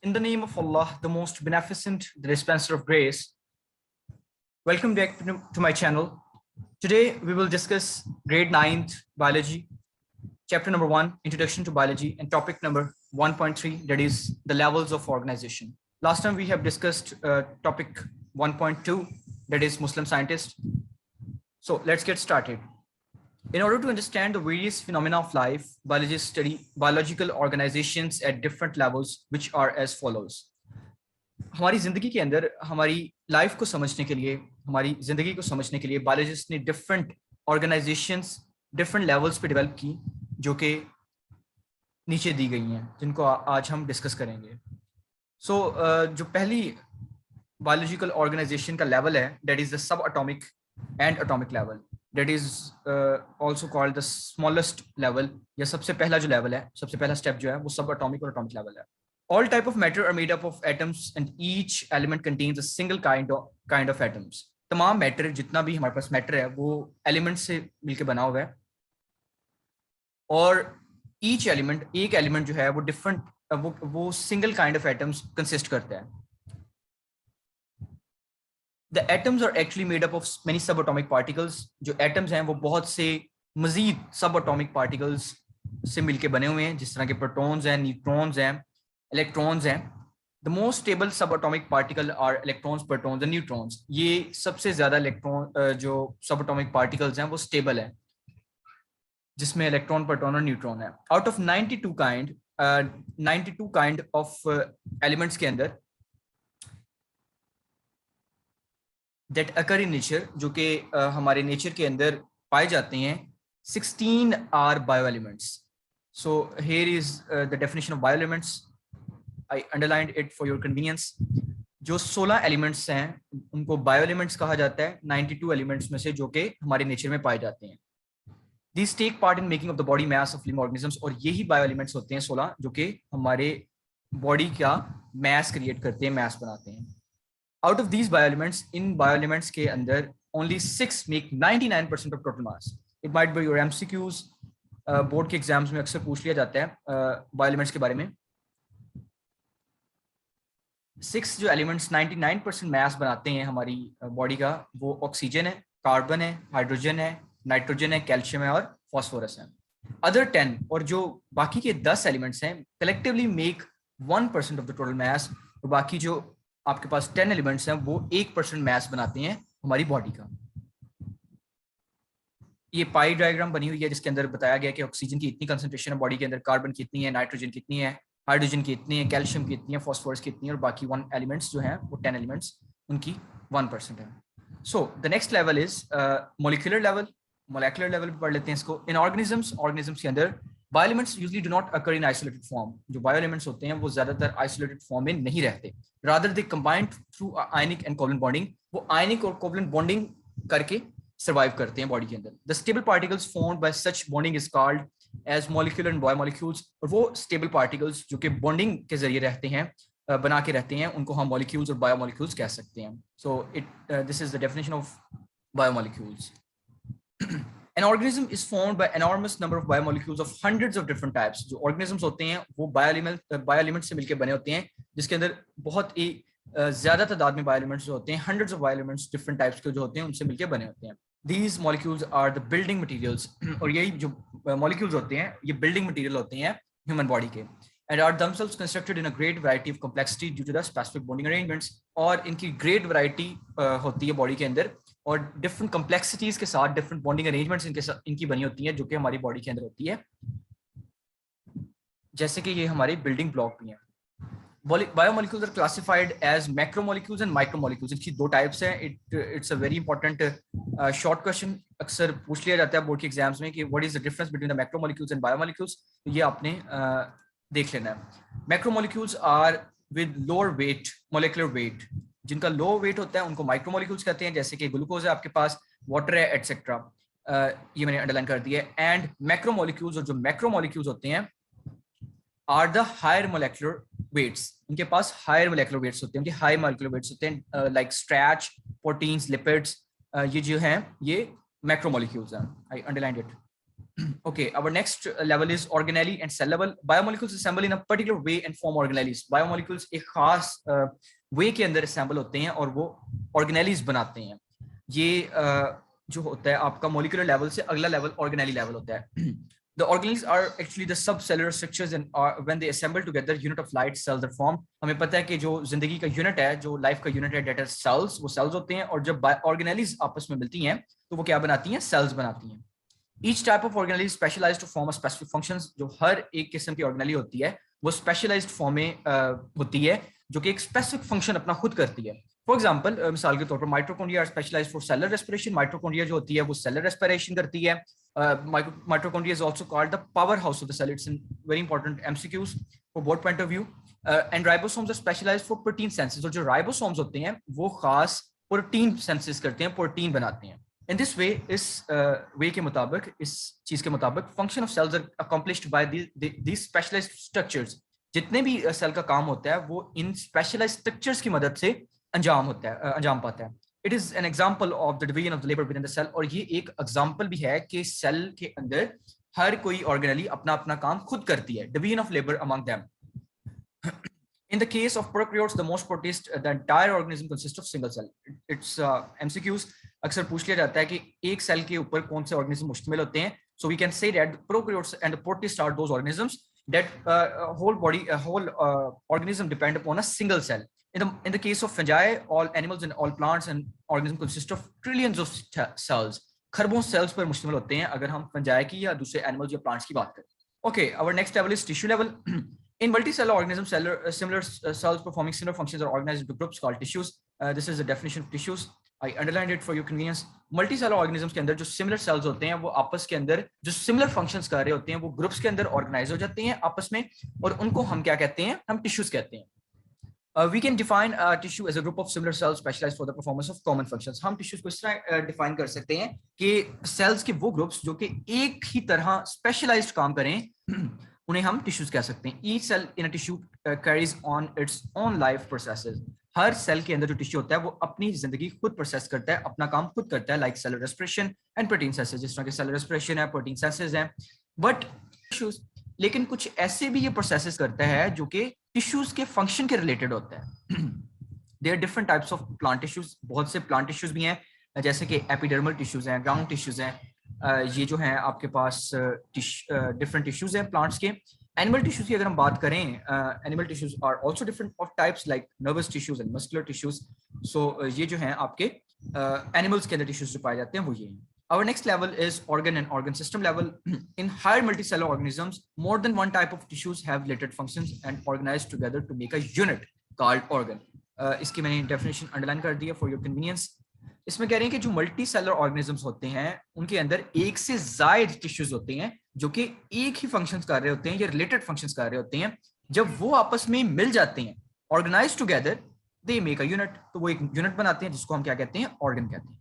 In the name of Allah, the most beneficent, the dispenser of grace. Welcome back to my channel. Today we will discuss grade 9th biology, chapter number 1, introduction to biology, and topic number 1.3, that is the levels of organization. Last time we have discussed topic 1.2, that is Muslim scientist. So let's get started. In order to understand the various phenomena of life, biologists study biological organizations at different levels, which are as follows. हमारी जिंदगी के अंदर हमारी life को समझने के लिए, हमारी जिंदगी को समझने के लिए बायोलॉजिस्ट ने डिफरेंट ऑर्गेनाइजेशंस डिफरेंट लेवल्स पे डेवलप की, जो कि नीचे दी गई हैं, जिनको आज हम डिस्कस करेंगे. जो पहली बायोलॉजिकल ऑर्गेनाइजेशन का लेवल है, that is the sub atomic and atomic level, that is also called the smallest level, या सबसे पहला जो लेवल है, सबसे पहला स्टेप जो है वो सब एटॉमिक और एटॉमिक लेवल है. All type of matter are made up of atoms and each element contains a single kind of atoms. तमाम मैटर, जितना भी हमारे पास मैटर है वो एलिमेंट से मिलकर बना हुआ है, और each एलिमेंट, एक एलिमेंट जो है वो डिफरेंट वो single kind of atoms consist करता है. The atoms are actually made up of many subatomic particles. जो एटम्स हैं वो बहुत से मजीद सबatomic particles से मिलके बने हुए हैं, जिस तरह के प्रोटॉन्स हैं, न्यूट्रॉन्स हैं, इलेक्ट्रॉन्स हैं. The most stable subatomic particle are electrons, protons and neutrons. ये सबसे ज्यादा इलेक्ट्रॉन जो सबएटॉमिक पार्टिकल्स हैं वो स्टेबल है, जिसमें इलेक्ट्रॉन, प्रोटॉन और न्यूट्रॉन है. Out of 92 kind of elements के अंदर दैट अकर इन नेचर, जो कि हमारे नेचर के अंदर पाए जाते हैं, 16 are bio elements. So here is the definition of bio elements. I underlined it for your convenience. जो 16 एलिमेंट्स हैं उनको बायो एलिमेंट्स कहा जाता है, 92 एलिमेंट्स में से, जो कि हमारे नेचर में पाए जाते हैं. These take part in making of the body mass of living organisms. और यही बायो एलिमेंट्स होते हैं 16, जो कि हमारे बॉडी का मैस क्रिएट करते हैं, मैस बनाते हैं. Out of these bio elements, in bio elements के अंदर only 6 make 99% of total mass. It might be your MCQs. Board के एग्जाम्स में अक्सर पूछ लिया जाता है बायो एलिमेंट्स के बारे में. 6 जो एलिमेंट्स 99% मैस बनाते हैं हमारी बॉडी का, वो ऑक्सीजन है, कार्बन है, हाइड्रोजन है, नाइट्रोजन है, कैल्शियम है और फॉस्फोरस है. अदर 10 और जो बाकी के 10 एलिमेंट्स हैं collectively make 1% of the total mess. और बाकी जो आपके पास 10 एलिमेंट्स हैं वो 1% मैस बनाते हैं हमारी बॉडी का. ये पाई डायग्राम बनी हुई है, जिसके अंदर बताया गया कि ऑक्सीजन की इतनी कंसंट्रेशन है बॉडी के अंदर, कार्बन की इतनी है, नाइट्रोजन की इतनी है, हाइड्रोजन की इतनी है, कैल्शियम की इतनी है, फॉस्फोरस की इतनी है, और बाकी 1 एलिमेंट्स जो हैं वो 10 एलिमेंट्स, उनकी 1% है. So the next level is molecular level. Molecular level पे पढ़ लेते हैं इसको. इन ऑर्गेनिजम्स के अंदर bio elements usually do not occur in isolated form. जो बायो एलिमेंट्स होते हैं वो ज्यादातर आइसोलेटेड फॉर्म में नहीं रहते, rather they combined through ionic and covalent bonding. वो आयनिक और कोवलेंट बॉन्डिंग करके सर्वाइव करते हैं बॉडी के अंदर. The stable particles formed by such bonding is called as molecular and biomolecules. और वो स्टेबल पार्टिकल्स जो कि बॉन्डिंग के जरिए रहते हैं, बना के रहते हैं, उनको हम मॉलिक्यूल्स और बायोमॉलिक्यूल्स कह सकते हैं. So this is the definition of biomolecules. An organism is formed by enormous number of biomolecules of hundreds of different types. जो organisms होते हैं वो बायोएलिमेंट्स से मिलकर बने होते हैं, जिसके अंदर बहुत ही ज्यादा तादाद में बायोएलिमेंट्स जो होते हैं, hundreds of bioelements different types के जो होते हैं उनसे मिलकर बने होते हैं. These molecules are the building materials. और यही जो molecules होते हैं ये building material होते हैं human body के, and are themselves constructed in a great variety of complexity due to the specific bonding arrangements. और इनकी great variety होती है body के अंदर, और different complexities के साथ different bonding arrangements इनकी बनी होती हैं, जो कि हमारी body के अंदर होती है. जैसे कि ये हमारे building block भी हैं. Biomolecules are classified as macromolecules and micromolecules. इनकी 2 टाइप्स हैं. It's a very important short question. अक्सर पूछ लिया जाता है बोर्ड के एग्जाम्स में कि what is the difference between the macromolecules and biomolecules. तो ये आपने देख लेना है. Macromolecules are with lower weight, molecular weight. जिनका लो वेट होता है उनको माइक्रोमोलिक्यूल्स कहते हैं, जैसे कि ग्लूकोज है आपके पास, वाटर है, एटसेट्रा. ये मैंने अंडरलाइन कर दिया है. एंड मैक्रोमोलिक्यूल्स, और जो मैक्रोमोलिक्यूल्स होते हैं, are the higher molecular weights. इनके पास हायर मोलेकुलर वेट्स होते हैं, उनके हाई मोलेकुलर वेट्स होते हैं, लाइक स्ट्रैच, प्रोटीन्स, लिपिड्स. ये जो हैं ये मैक्रोमोलिक्यूल्स हैं. I underlined it. Okay, our next level is organelle and cell level. Biomolecules assemble in a particular way and form organelles. Biomolecules एक खास way के अंदर assemble होते हैं और वो organelles बनाते हैं. ये जो होता है आपका molecular level से अगला level organelle level होता है. The organelles are actually the subcellular structures and when they assemble together, unit of light cells are formed. हमें पता है कि जो जिंदगी का यूनिट है, जो लाइफ का यूनिट है, that is cells, वो cells होते हैं और जब organelles आपस में मिलती हैं तो वो क्या बनाती हैं? Cells बनाती हैं. Each type of organelle is specialized to form a specific functions. जो हर एक किस्म की organelle होती है वो specialized form में होती है जो कि एक specific function अपना खुद करती है. For example, मिसाल के तौर पर mitochondria are specialized for cellular respiration. Mitochondria जो होती है वो cellular respiration करती है. Mitochondria is also called the powerhouse of the cell. It's very important MCQs for both point of view. And ribosomes are specialized for protein synthesis. और जो ribosomes होते हैं वो खास protein synthesis करते हैं, protein बनाते हैं. In this way, इस way के मुताबिक, इस चीज के मुताबिक, function of cells are accomplished by these specialized structures. जितने भी सेल का काम होता है वो इन specialized structures की मदद से अंजाम पाता है. It is an example of the division of the labor within the cell. और ये एक example भी है कि सेल के अंदर हर कोई organelle अपना अपना काम खुद करती है. Division of labor among them. In the case of prokaryotes, the most protist, the entire organism consists of single cell. It's MCQs. अक्सर पूछ लिया जाता है कि एक सेल के ऊपर कौन से ऑर्गेनिज्म मुश्तमिल होते हैं. So we can say that prokaryotes and the protists are those organisms that whole organism depend upon a single cell. In the case of fungi, all animals and all plants and organisms consist of trillions of cells. खरबों cells पर मुश्तमिल होते हैं अगर हम fungi की या दूसरे animals या plants की बात करें. Okay, our next level is tissue level. In multicellular organisms, similar cells performing similar functions are organized into groups called tissues. This is the definition of tissues. I underlined it for your convenience. Multicellular organisms के अंदर जो similar cells होते हैं वो आपस के अंदर जो similar functions कर रहे होते हैं वो groups के अंदर organize हो जाते हैं आपस में और उनको हम क्या कहते हैं? हम tissues कहते हैं. We can define a tissue as a group of similar cells specialized for the performance of common functions. हम tissues को इस तरह define कर सकते हैं कि cells के वो groups जो कि एक ही तरह specialized काम करें उन्हें हम tissues कह सकते हैं. Each cell in a tissue carries on its own life processes. Her cell के अंदर जो टिश्यू होता है वो अपनी जिंदगी खुद प्रोसेस करता है, अपना काम खुद करता है, like cellular respiration and protein synthesis. जिस तरह के सेलुलर रेस्पिरेशन है, प्रोटीन सिंथेसिस है. बट टिश्यूज लेकिन कुछ ऐसे भी ये प्रोसेसेस करता है जो कि टिश्यूज के फंक्शन के रिलेटेड होता है. There are different types of plant tissues. बहुत से प्लांट टिश्यूज भी हैं जैसे कि एपिडर्मल टिश्यूज हैं, ग्राउंड टिश्यूज हैं. ये जो हैं आपके पास डिफरेंट टिश्यूज हैं प्लांट्स के. एनिमल टिश्यूज की अगर हम बात करें, animal tissues are also different of types like nervous tissues and muscular tissues. So ये जो हैं आपके एनिमल्स के अंदर टिश्यूज जो पाए जाते हैं वो ये हैं. Our next level is organ and organ system level. In higher multicellular organisms, more than one type of tissues have related functions and organized together to make a unit called organ. इसकी मैंने definition underline कर दी है for your convenience. इसमें कह रहे हैं कि जो मल्टी सेलुलर ऑर्गेनिजम्स होते हैं उनके अंदर एक से ज्यादा टिश्यूज होते हैं जो कि एक ही फंक्शंस कर रहे होते हैं या रिलेटेड फंक्शंस कर रहे होते हैं. जब वो आपस में मिल जाते हैं, organize together, they make a unit. तो वो एक यूनिट बनाते हैं जिसको हम क्या कहते हैं? ऑर्गन कहते हैं.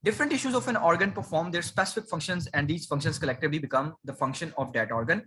Different tissues of an organ perform their specific functions and these functions collectively become the function of that organ.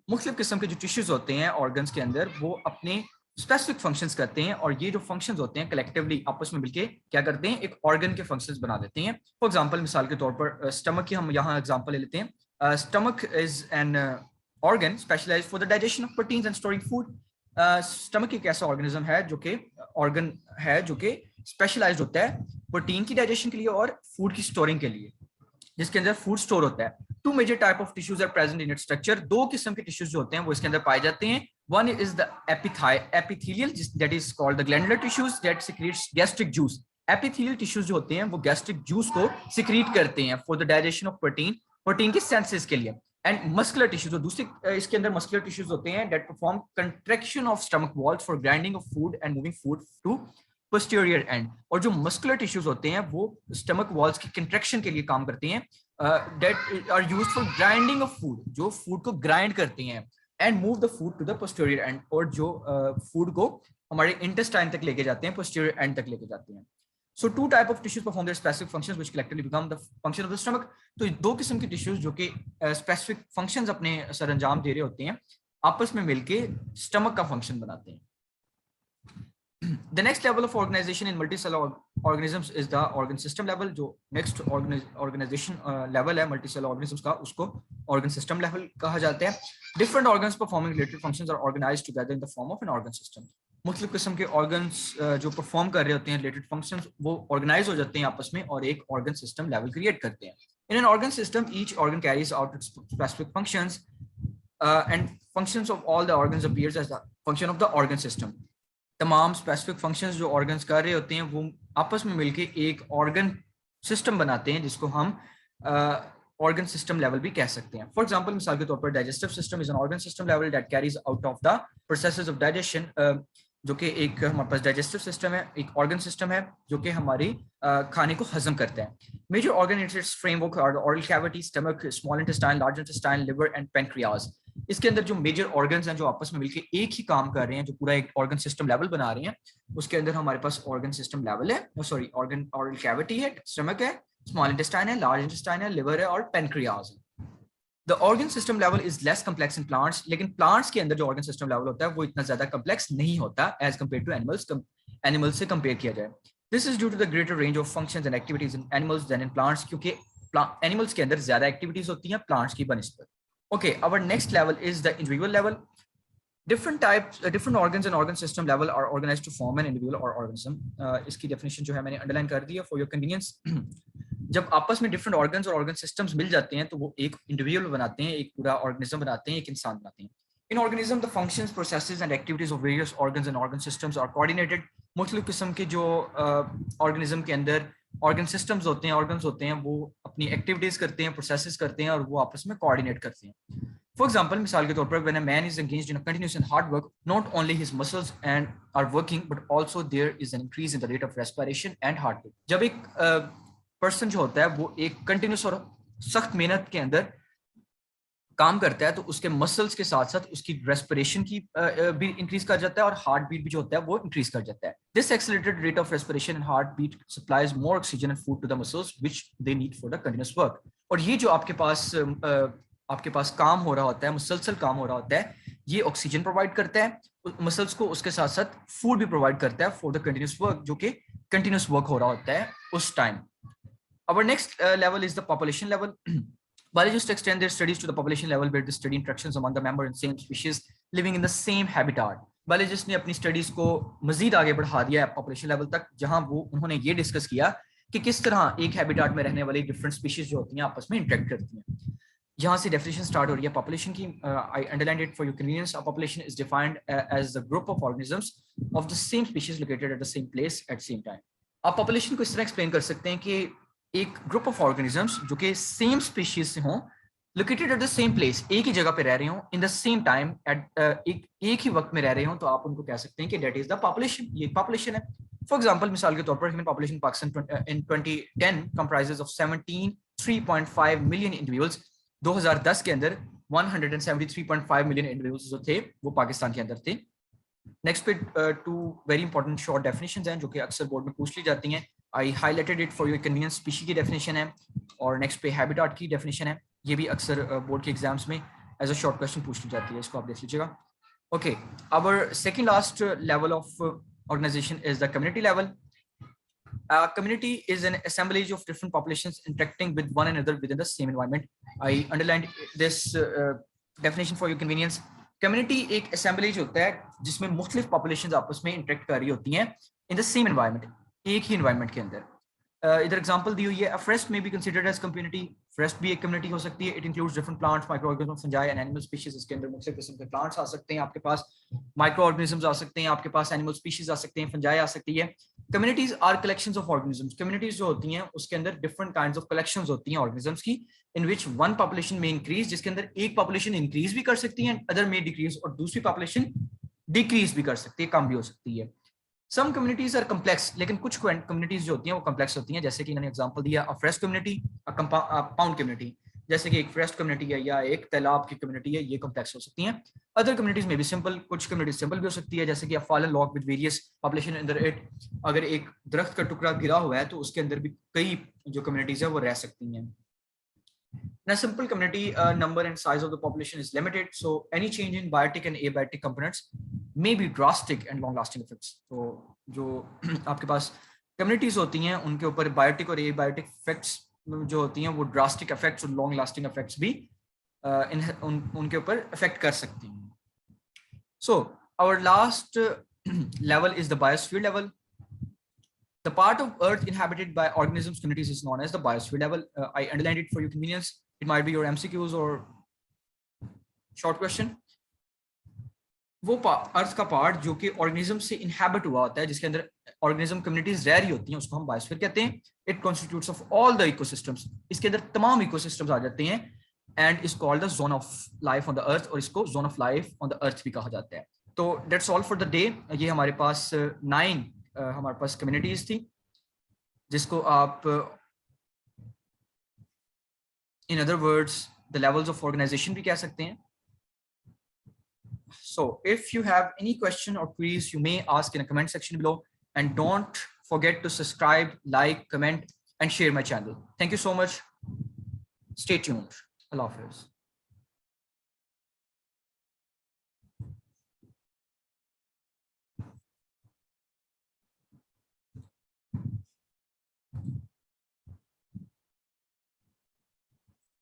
मुख्तलिफ किस्म के जो टिश्यूज होते हैं ऑर्गन्स के अंदर वो अपने स्पेसिफिक फंक्शंस करते हैं और ये जो फंक्शंस होते हैं कलेक्टिवली आपस में मिलके क्या करते हैं? एक ऑर्गन के फंक्शंस बना देते हैं. फॉर एग्जांपल, मिसाल के तौर पर स्टमक की हम यहाँ एग्जांपल ले लेते हैं. Stomach is an organ specialized for the digestion of proteins and storing food. Stomach एक ऐसा ऑर्गेनिज्म है जो कि ऑर्गन है जो कि स्पेशलाइज्ड होता है प्रोटीन की डाइजेशन के लिए और फूड की स्टोरिंग के लिए, जिसके अंदर फूड स्टोर होता है. Two major type of tissues are present in its structure. दो किस्म के टिश्यूज जो होते हैं वो इसके अंदर पाए जाते हैं. One is the epithelial, that is called the glandular tissues that secretes gastric juice. Epithelial tissues जो होते हैं वो gastric juice को secrete करते हैं for the digestion of protein की synthesis के लिए. एंड मस्कुलर टिश्यूज, दूसरे इसके अंदर मस्कुलर टिश्यूज होते हैं that perform contraction of stomach walls for grinding of food and moving food to posterior end. और जो मस्कुलर टिश्यूज होते हैं वो स्टमक वॉल्स की कंट्रैक्शन के लिए काम करते हैं, that are used for grinding of food, जो फूड को ग्राइंड करते हैं, and move the food to the posterior end, और जो फूड को हमारे इंटेस्टाइन तक लेके जाते हैं, posterior end तक लेके जाते हैं. So two type of tissues perform their specific functions which collectively become the function of the stomach. तो दो किस्म के टिश्यूज जो कि स्पेसिफिक फंक्शंस अपने सरंजाम दे रहे होते हैं आपस में मिलके स्टमक का फंक्शन बनाते हैं. The next level of organization in multicellular organisms is the organ system level. जो next organization level है multicellular organisms का, उसको organ system level कहा जाता है. Different organs performing related functions are organized together in the form of an organ system. मुख्तलिफ किस्म के organs जो perform कर रहे होते हैं related functions, वो organize हो जाते हैं आपस में और एक organ system level create करते हैं. In an organ system, each organ carries out its specific functions, and functions of all the organs appears as the function of the organ system. तमाम स्पेसिफिक फंक्शंस जो organs कर रहे होते हैं वो आपस में मिलके एक ऑर्गन सिस्टम बनाते हैं, जिसको हम ऑर्गन सिस्टम लेवल भी कह सकते हैं. फॉर एग्जांपल, मिसाल के तौर पर digestive system is an organ system level that carries out of the processes of digestion, जो कि एक हमारे पास डाइजेस्टिव सिस्टम है, एक ऑर्गन सिस्टम है जो कि हमारी खाने को हजम करता है. Major organ in its framework are oral cavity, stomach, small intestine, large intestine, liver and pancreas. इसके अंदर जो मेजर ऑर्गन्स हैं जो आपस में मिलकर एक ही काम कर रहे हैं, जो पूरा एक ऑर्गन सिस्टम लेवल बना रहे हैं, उसके अंदर हमारे पास ऑर्गन सिस्टम लेवल है, सॉरी ऑर्गन ऑरल कैविटी है, स्टमक है, स्मॉल इंटेस्टाइन है, लार्ज इंटेस्टाइन है, लिवर है और पेनक्रियाज है. The organ system level is less complex in plants, लेकिन प्लांट्स के अंदर जो ऑर्गन सिस्टम लेवल होता है वो इतना ज्यादा कम्प्लेक्स नहीं होता एज कम्पेयर टू एनिमल्स से कंपेयर किया जाए. This is due to the greater range of functions and activities in animals than in plants, क्योंकि एनिमल्स के अंदर ज्यादा एक्टिविटीज होती हैं प्लांट्स की बनिस्बत. Okay, our next level is the individual level. Different organs and organ system level are organized to form an individual or organism. इसकी definition जो है मैंने underline कर दी है for your convenience. जब आपस में different organs और organ systems मिल जाते हैं तो वो एक individual बनाते हैं, एक पूरा organism बनाते हैं, एक इंसान बनाते हैं. In organism, the functions, processes and activities of various organs and organ systems are coordinated. मुख्तलिफ किस्म के जो organism के अंदर ऑर्गन सिस्टम्स होते हैं, ऑर्गन्स होते हैं, वो अपनी एक्टिविटीज करते हैं, प्रोसेसेस करते हैं और वो आपस में कोऑर्डिनेट करते हैं. फॉर एग्जांपल, मिसाल के तौर पर when a man is engaged in a continuous and hard work, not only his muscles and are working but also there is an increase in the rate of respiration and heart beat. जब एक person जो होता है वो एक continuous और सख्त मेहनत के अंदर काम करता है तो उसके मसल्स के साथ साथ उसकी रेस्पिरेशन की भी इंक्रीज कर जाता है और हार्ट बीट भी जो होता है वो इंक्रीज कर जाता है. This accelerated rate of respiration and heart beat supplies more oxygen and food to the muscles which they need for the continuous work. और ये जो आपके पास काम हो रहा होता है, मुसलसल काम हो रहा होता है, ये ऑक्सीजन प्रोवाइड करता है मसल्स को, उसके साथ साथ फूड भी प्रोवाइड करता है फॉर द कंटीन्यूअस वर्क, जो कि कंटीन्यूअस वर्क हो रहा होता है उस time. Our next level is the population level. Biologists extend their studies to the population level where they study interactions among the member and same species living in the same habitat. Biologists ने अपनी studies को मजीद आगे बढ़ा दिया है population level तक, जहां वो उन्होंने ये डिस्कस किया कि किस तरह एक हैबिटाट में रहने वाली डिफरेंट स्पीशीज जो होती हैं आपस में इंटरेक्ट करती हैं. यहाँ से डेफिनेशन स्टार्ट हो रही है पॉपुलेशन की. I underline it for your convenience. A population is defined as the group of organisms of the same species located at the same place at same time. आप population को इस तरह explain कर सकते हैं कि एक ग्रुप ऑफ ऑर्गेनिजम्स जो कि सेम स्पीशीज से हों, located at the same place, एक ही जगह पे रह रहे हों, इन द सेम टाइम एट एक ही वक्त में रह रहे हों, तो आप उनको कह सकते हैं कि दैट इज द पॉपुलेशन. ये पॉपुलेशन है. फॉर एग्जांपल, मिसाल के तौर पर human population Pakistan in 2010 comprises of 73.5 million individuals. 2010 के अंदर 173.5 मिलियन इंडिविजुअल्स जो थे वो पाकिस्तान के अंदर थे. नेक्स्ट पे two very important short definitions हैं जो कि अक्सर बोर्ड में पूछ ली जाती हैं. I highlighted it for your convenience. Species की डेफिनेशन है और नेक्स्ट पे हैबिटाट की डेफिनेशन है. ये भी अक्सर बोर्ड के एग्जाम्स में एज अ शॉर्ट क्वेश्चन पूछ ली जाती है, इसको आप देख लीजिएगा. Okay, our second last level of organization is the community level. Community is an assemblage of different populations interacting with one another within the same environment. I underlined this definition for your convenience. Community एक assemblage होता है जिसमें मुख्तलिफ populations आपस में interact कर रही होती हैं in the same environment, एक ही environment के अंदर. इधर एग्जांपल दी हुई है. A forest may be considered as community. Forest भी एक community हो सकती है. It includes different plants, microorganisms, fungi and animal species. इसके अंदर मुख्तलिफ किस्म के plants आ सकते हैं, आपके पास microorganisms आ सकते हैं, आपके पास animal species आ सकते हैं, fungi आ सकती है. Communities are collections of organisms. Communities जो होती हैं उसके अंदर different kinds of collections होती हैं organisms की, in which one population may increase, जिसके अंदर एक population increase भी कर सकती है, other may decrease, और दूसरी population decrease भी कर सकती है, कम भी हो सकती है. Some communities are complex, लेकिन कुछ communities जो होती हैं वो complex होती हैं, जैसे कि इन्होंने example दिया a forest community, a pound community, जैसे कि एक forest community है या एक तालाब की community है, ये complex हो सकती हैं. Other communities में भी simple, कुछ communities simple भी हो सकती है, जैसे कि a fallen log with various population under it. अगर एक दरख्त का टुकड़ा गिरा हुआ है तो उसके अंदर भी कई जो communities है वो रह सकती हैं. In a simple community, number and size of the population is limited, so any change in biotic and abiotic components may be drastic and long lasting effects. तो जो आपके पास कम्युनिटीज होती हैं उनके ऊपर बायोटिक और एबायोटिक इफेक्ट्स जो होती हैं वो ड्रास्टिक इफेक्ट्स और लॉन्ग लास्टिंग इफेक्ट्स भी उनके ऊपर इफेक्ट कर सकती हैं। So our last level is the biosphere level. The part of Earth inhabited by organisms communities is known as the biosphere level. I underlined it for your convenience. It might be your MCQs or short question. वो अर्थ का part जो कि organism से inhabit हुआ होता है, जिसके अंदर ऑर्गेनिज्म कम्युनिटीज रह रही होती हैं, उसको हम बायोस्फीयर कहते हैं। It constitutes of all the ecosystems, इसके अंदर तमाम इकोसिस्टम्स आ जाते हैं and is called the zone of life on the earth, और इसको zone of life on the earth भी कहा जाता है। तो that's all for the day. ये हमारे पास 9 हमारे पास कम्युनिटीज थी, जिसको आप in other words the levels of organization भी कह सकते हैं। So if you have any question or queries, you may ask in a comment section below, and don't forget to subscribe, like, comment, and share my channel. Thank you so much. Stay tuned. Allah Hafiz.